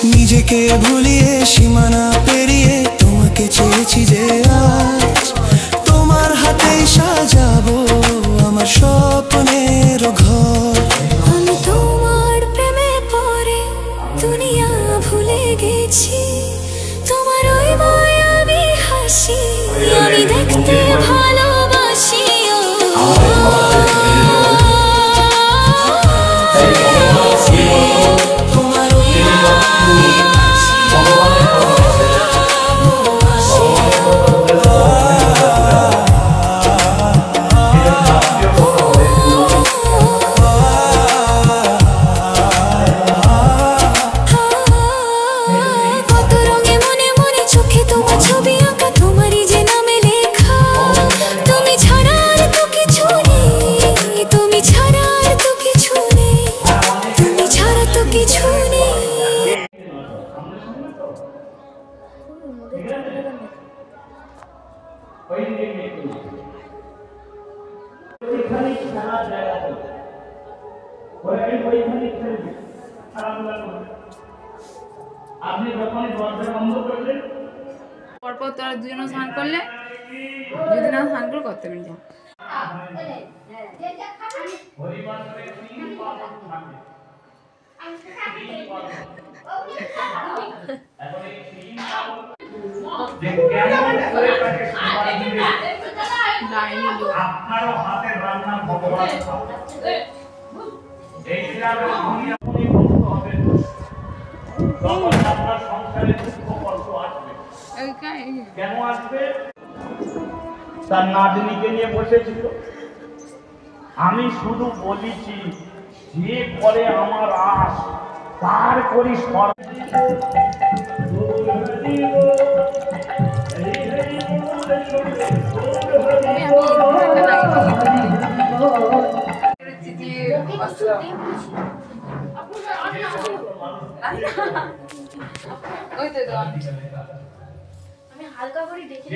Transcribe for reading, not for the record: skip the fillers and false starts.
নিজেকে ভুলিয়ে সীমানা পেরিয়ে তোমাকে চেয়েছি যে আজ তোমার হাতেই সাজাবো আমার স্বপ্নের ঘর। আমি তোমার প্রেমে পড়ে দুনিয়া ভুলে গেছি, তোমার ওই মায়াবী হাসি আমি দেখতে ভালোবাসি। আপনি যখন দরজা বন্ধ করলেন পরপর তোরা দুজন স্নান করলে দুদিন স্নান করে করতে পারি যা আপনারও হাতের রান্না ভগবান এই গ্রামের দুনিয়া আপনি ভক্ত হবেন তখন আপনার সংসারে দুঃখ কষ্ট আসবে। কেন আসবে? তার নাতনিকে নিয়ে বসেছিল। আমি শুধু বলেছি যে করে আমার আশ তার করি আমি হালকা করে দেখি